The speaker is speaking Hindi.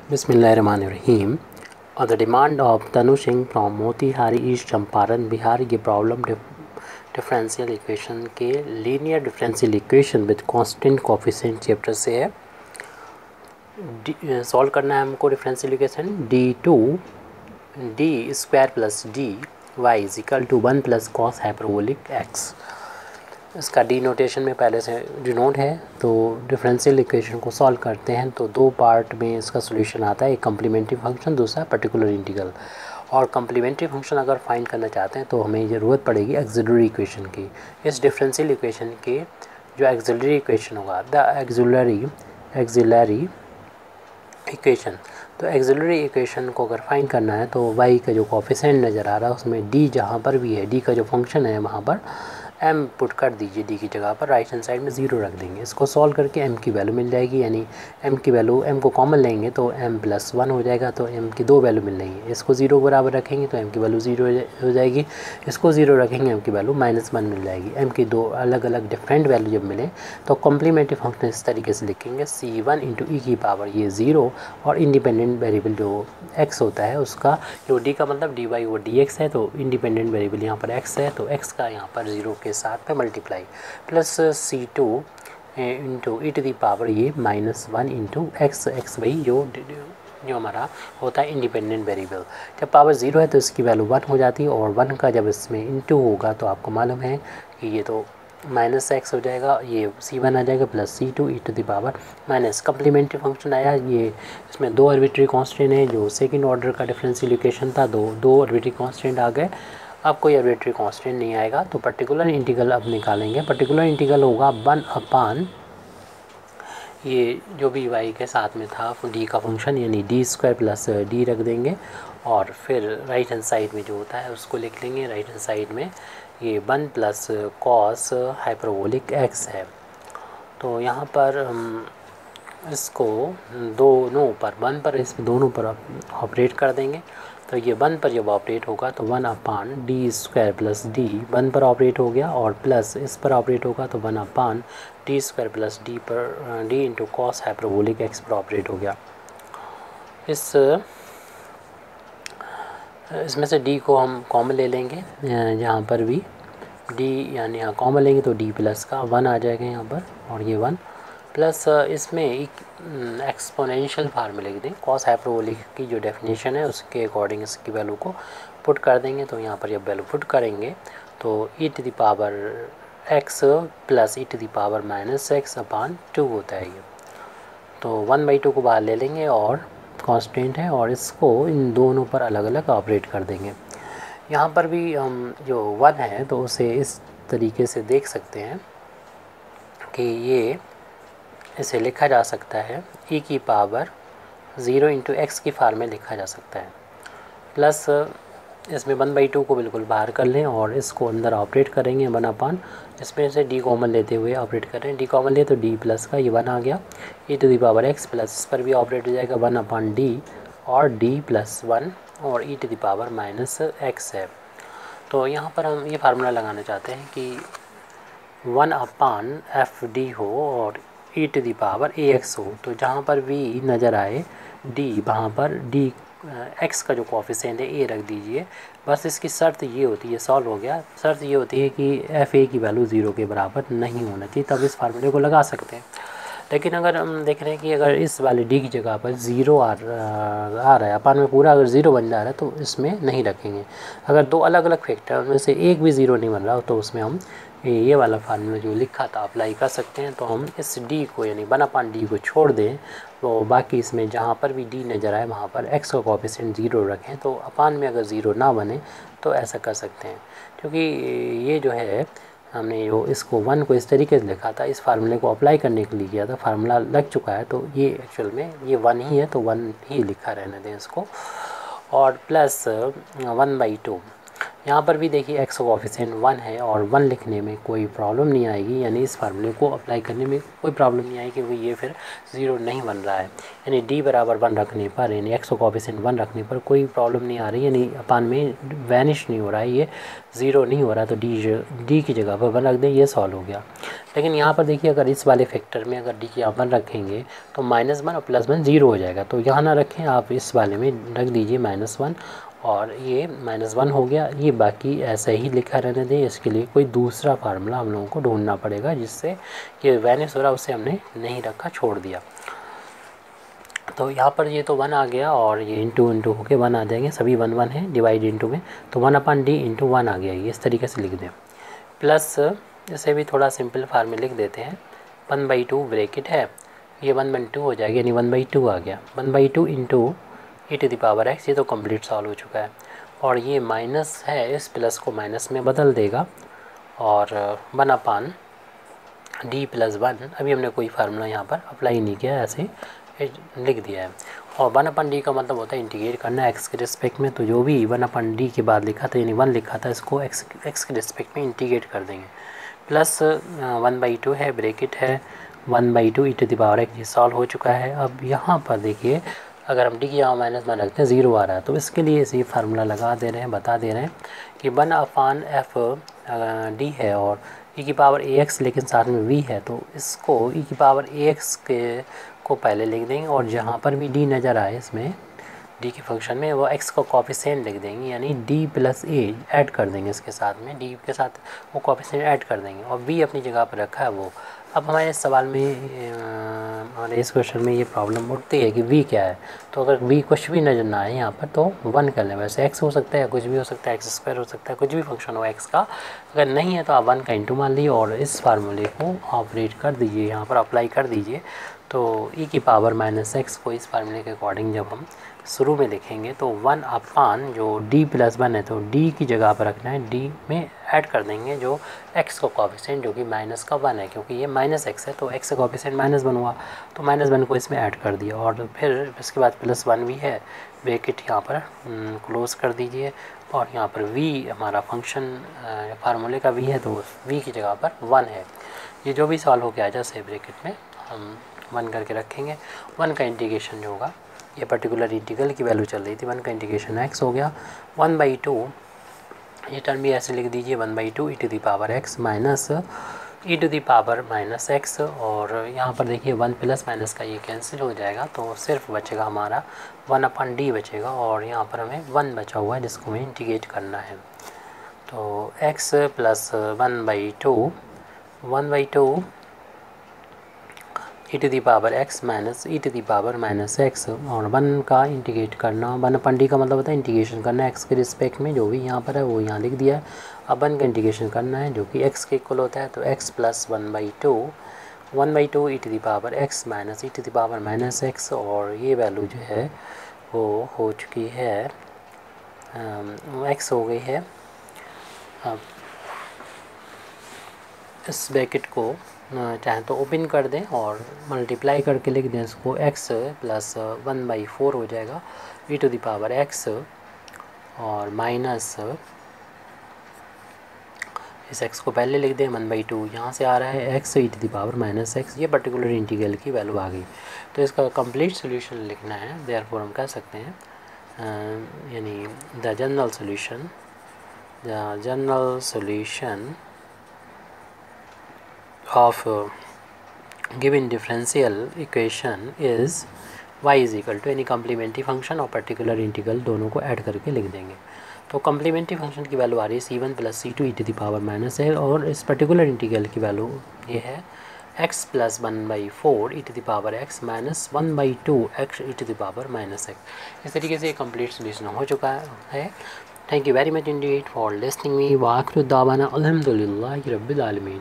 Bismillahirrahmanirrahim. On the demand of Tanu Singh from Motihari East Champaran, Bihar ये प्रॉब्लम डिफरेंशियल इक्वेशन के linear differential equation with constant coefficient chapter से है। सॉल्व करना है हमको differential equation D square plus D Y is equal to 1 plus cos hyperbolic X. इसका डी नोटेशन में पहले से डिनोट है। तो डिफरेंशियल इक्वेशन को सॉल्व करते हैं तो दो पार्ट में इसका सॉल्यूशन आता है, एक कम्प्लीमेंट्री फंक्शन, दूसरा पर्टिकुलर इंटीग्रल। और कम्प्लीमेंट्री फंक्शन अगर फाइंड करना चाहते हैं तो हमें ज़रूरत पड़ेगी एक्सिलरी इक्वेशन की। इस डिफरेंशियल इक्वेशन के जो एक्सिलरी इक्वेशन होगा द एक्सिलरी इक्वेशन, तो एक्सिलरी इक्वेशन को अगर फाइंड करना है तो y का जो कोफिशिएंट नज़र आ रहा है उसमें d जहाँ पर भी है, d का जो फंक्शन है वहाँ पर m पुट कर दीजिए, d की जगह पर राइट हैंड साइड में 0 रख देंगे। इसको सॉल्व करके m की वैल्यू मिल जाएगी, यानी m की वैल्यू, m को कॉमन लेंगे तो m प्लस 1 हो जाएगा, तो m की दो वैल्यू मिल रही है। इसको 0 बराबर रखेंगे तो m की वैल्यू 0 हो जाएगी, इसको 0 रखेंगे m की वैल्यू -1 मिल जाएगी। m की दो अलग अलग डिफरेंट वैल्यू जब मिले तो कॉम्प्लीमेंट्री फंक्शन इस तरीके से लिखेंगे c1 इंटू ई की पावर ये 0 और इंडिपेंडेंट वेरिएबल जो x होता है उसका जो d का मतलब dy वो dx है, तो इंडिपेंडेंट वेरिएबल यहाँ पर x है तो x का यहाँ पर 0 के साथ में multiply plus c2 into E to the power ये -1 इंटू x वही जो हमारा होता है इंडिपेंडेंट वेरिएबल। जब पावर 0 है तो इसकी वैल्यू 1 हो जाती है और 1 का जब इसमें इंटू होगा तो आपको मालूम है कि ये तो -x हो जाएगा, ये c1 आ जाएगा plus c2 E to the power minus complementary function आया। ये इसमें दो आर्बिट्री कांस्टेंट है, जो सेकंड ऑर्डर का डिफरेंशियल इक्वेशन था, दो आर्बिट्री कांस्टेंट आ गए। अब कोई आर्बिट्री कांस्टेंट नहीं आएगा तो पर्टिकुलर इंटीग्रल अब निकालेंगे। पर्टिकुलर इंटीग्रल होगा 1 अपान ये जो भी y के साथ में था d का फंक्शन, यानी डी स्क्वायर प्लस डी रख देंगे और फिर राइट हैंड साइड में जो होता है उसको लिख लेंगे। राइट हैंड साइड में ये 1 प्लस कॉस हाइपरबोलिक x है। तो यहाँ पर हम इसको दोनों पर 1 पर इस दोनों पर ऑपरेट कर देंगे। तो ये 1 पर जब ऑपरेट होगा तो 1 अपान डी स्क्वायर प्लस डी 1 पर ऑपरेट हो गया और प्लस इस पर ऑपरेट होगा तो 1 अपान डी स्क्वायर प्लस डी पर D into cos hyperbolic x पर ऑपरेट हो गया। इसमें से d को हम कॉमन ले लेंगे, जहाँ पर भी d यानी यहाँ कॉमन लेंगे तो d प्लस का 1 आ जाएगा यहाँ पर, और ये 1 प्लस इसमें एक एक्सपोनेंशियल फार्मूला लिख दें। कॉस हाइपरबोलिक की जो डेफिनेशन है उसके अकॉर्डिंग इसकी वैल्यू को पुट कर देंगे। तो यहाँ पर जब वैल्यू पुट करेंगे तो e to the power x plus e to the power -x upon 2 होता है ये। तो 1/2 को बाहर ले लेंगे और कांस्टेंट है और इसको इन दोनों पर अलग अलग ऑपरेट कर देंगे। यहाँ पर भी हम जो 1 है तो उसे इस तरीके से देख सकते हैं कि ये इसे लिखा जा सकता है e की पावर 0 इंटू एक्स की फॉर्म में लिखा जा सकता है। प्लस इसमें 1/2 को बिल्कुल बाहर कर लें और इसको अंदर ऑपरेट करेंगे 1 अपान, इसमें से d कॉमन लेते हुए ऑपरेट करें। d कॉमन ले तो d प्लस का ये 1 आ गया, e to the power x plus इस पर भी ऑपरेट हो जाएगा 1 अपान d और d प्लस 1 और e to the power -x है। तो यहाँ पर हम ये फार्मूला लगाना चाहते हैं कि 1 अपान एफ डी हो और e to the power ax हो। तो जहाँ पर v नज़र आए d, वहाँ पर d x का जो कोफिशिएंट है a रख दीजिए। बस इसकी शर्त ये होती है, सॉल्व हो गया, शर्त ये होती है कि एफ ए की वैल्यू 0 के बराबर नहीं होना चाहिए, तब इस फार्मूले को लगा सकते हैं। लेकिन अगर हम देख रहे हैं कि अगर इस वाले डी की जगह पर 0 आ रहा है, अपान में पूरा अगर 0 बन जा रहा है तो इसमें नहीं रखेंगे। अगर दो अलग अलग फैक्टर उनमें से एक भी 0 नहीं बन रहा हो तो उसमें हम ये वाला फार्मूला जो लिखा था अप्लाई कर सकते हैं। तो हम इस डी को यानी 1 अपान डी को छोड़ दें तो बाकी इसमें जहाँ पर भी डी नज़र आए वहाँ पर एक्स का कोफिशिएंट 0 रखें। तो अपान में अगर 0 ना बने तो ऐसा कर सकते हैं, क्योंकि ये जो है हमने जो इसको 1 को इस तरीके से लिखा था, इस फार्मूले को अप्लाई करने के लिए किया था, फार्मूला लग चुका है तो ये एक्चुअल में ये 1 ही है तो 1 ही लिखा रहने दें इसको। और प्लस 1/2 यहाँ पर भी देखिए x का कोफिशिएंट 1 है और 1 लिखने में कोई प्रॉब्लम नहीं आएगी, यानी इस फार्मूले को अप्लाई करने में कोई प्रॉब्लम नहीं आएगी क्योंकि ये फिर 0 नहीं बन रहा है। यानी d बराबर 1 रखने पर, यानी x का कोफिशिएंट 1 रखने पर कोई प्रॉब्लम नहीं आ रही, यानी अपान में वैनिश नहीं हो रहा है, ये 0 नहीं हो रहा, तो d की जगह पर 1 रख दें, ये सॉल्व हो गया। लेकिन यहाँ पर देखिए अगर इस वाले फैक्टर में अगर d की यहाँ 1 रखेंगे तो -1 और +1 0 हो जाएगा, तो यहाँ ना रखें, आप इस वाले में रख दीजिए -1 और ये -1 हो गया। ये बाकी ऐसे ही लिखा रहने दें, इसके लिए कोई दूसरा फार्मूला हम लोगों को ढूंढना पड़ेगा जिससे ये वैनिश हो रहा उसे हमने नहीं रखा, छोड़ दिया। तो यहाँ पर ये तो 1 आ गया और ये इंटू होके 1 आ जाएंगे, सभी 1 1 है, डिवाइड इंटू में, तो 1/d इंटू 1 आ गया, ये इस तरीके से लिख दें। प्लस इसे भी थोड़ा सिंपल फार्म में लिख देते हैं, 1/2 ब्रैकेट है, ये 1/2 हो जाएगा, यानी 1/2 आ गया, 1/2 इंटू e⁻x, ये तो कंप्लीट सॉल्व हो चुका है। और ये माइनस है, इस प्लस को माइनस में बदल देगा और 1/d+1, अभी हमने कोई फार्मूला यहाँ पर अप्लाई नहीं किया, ऐसे लिख दिया है। और 1/d का मतलब होता है इंटीग्रेट करना है x के रिस्पेक्ट में, तो जो भी 1/d के बाद लिखा था यानी 1 लिखा था, इसको x के रिस्पेक्ट में इंटीग्रेट कर देंगे। प्लस 1/2 है, ब्रैकेट है, 1/2 e⁻x, ये सॉल्व हो चुका है। अब यहाँ पर देखिए अगर हम d की यहाँ -1 रखते हैं 0 आ रहा है, तो इसके लिए इसी फार्मूला लगा दे रहे हैं, बता दे रहे हैं कि 1/f(d) है और e⁻ax लेकिन साथ में v है, तो इसको e⁻ax को पहले लिख देंगे और जहाँ पर भी d नज़र आए इसमें d के फंक्शन में, वो x का कोफिशिएंट लिख देंगे, यानी d+a ऐड कर देंगे, इसके साथ में d के साथ वो कोफिशिएंट ऐड कर देंगे और v अपनी जगह पर रखा है वो। अब हमारे इस सवाल में हमारे इस क्वेश्चन में ये प्रॉब्लम उठती है कि v क्या है, तो अगर v कुछ भी नज़र ना आए यहाँ पर तो 1 कर लें। वैसे x हो सकता है, कुछ भी हो सकता है, x² हो सकता है, कुछ भी फंक्शन हो x का, अगर नहीं है तो आप 1 का इंटू मान लीजिए और इस फार्मूले को ऑपरेट कर दीजिए, यहाँ पर अप्लाई कर दीजिए। तो e⁻x को इस फार्मूले के अकॉर्डिंग जब हम शुरू में लिखेंगे तो 1/, जो d+1 है तो d की जगह पर रखना है, d में ऐड कर देंगे जो x का कोफिशिएंट जो कि -1 है, क्योंकि ये -x है तो x का कोफिशिएंट -1 हुआ, तो -1 को इसमें ऐड कर दिया और फिर इसके बाद +1 भी है, ब्रैकेट यहाँ पर क्लोज कर दीजिए और यहाँ पर v हमारा फंक्शन फार्मूले का v है, तो v की जगह पर 1 है। ये जो भी सॉल्व हो गया जैसे ब्रैकेट में हम 1 करके रखेंगे। 1 का इंटीग्रेशन जो होगा, ये पर्टिकुलर इंटीग्रल की वैल्यू चल रही थी, 1 का इंटीग्रेशन x हो गया, 1/2, ये टर्म भी ऐसे लिख दीजिए, 1/2 e⁻x माइनस e⁻x, और यहाँ पर देखिए 1 प्लस माइनस का ये कैंसिल हो जाएगा, तो सिर्फ बचेगा हमारा 1/d बचेगा और यहाँ पर हमें 1 बचा हुआ है जिसको हमें इंटीग्रेट करना है। तो x plus 1/2 e⁻x minus e⁻x और 1 का इंटीग्रेट करना, 1/d का मतलब होता है इंटीग्रेशन करना है x के रिस्पेक्ट में, जो भी यहाँ पर है वो यहाँ लिख दिया है। अब 1 का इंटीग्रेशन करना है जो कि x के इक्वल होता है, तो x plus 1/2 e⁻x minus e⁻x, और ये वैल्यू जो है वो हो चुकी है, x हो गई है। अब इस ब्रैकेट को चाहे तो ओपन कर दें और मल्टीप्लाई करके लिख दें इसको, x प्लस 1/4 हो जाएगा e⁻x और माइनस इस x को पहले लिख दें, 1/2 यहाँ से आ रहा है x e⁻x, ये पर्टिकुलर इंटीग्रल की वैल्यू आ गई। तो इसका कंप्लीट सॉल्यूशन लिखना है, देयरफॉर हम कह सकते हैं यानी the general solution of given differential equation is y is equal to any complementary function और particular integral, दोनों को ऐड करके लिख देंगे। तो कम्प्लीमेंट्री फंक्शन की वैल्यू आ रही है c1 प्लस c2 e⁻x, और इस पर्टिकुलर इंटीग्रल की वैल्यू ये है x plus 1/4 e⁻x minus 1/2 x e⁻x। इस तरीके से कंप्लीट सोल्यूशन हो चुका है। Thank you very much Indeed for listening me. व आखिर दावाना अल्हम्दुलिल्लाहि रब्बिल आलमीन।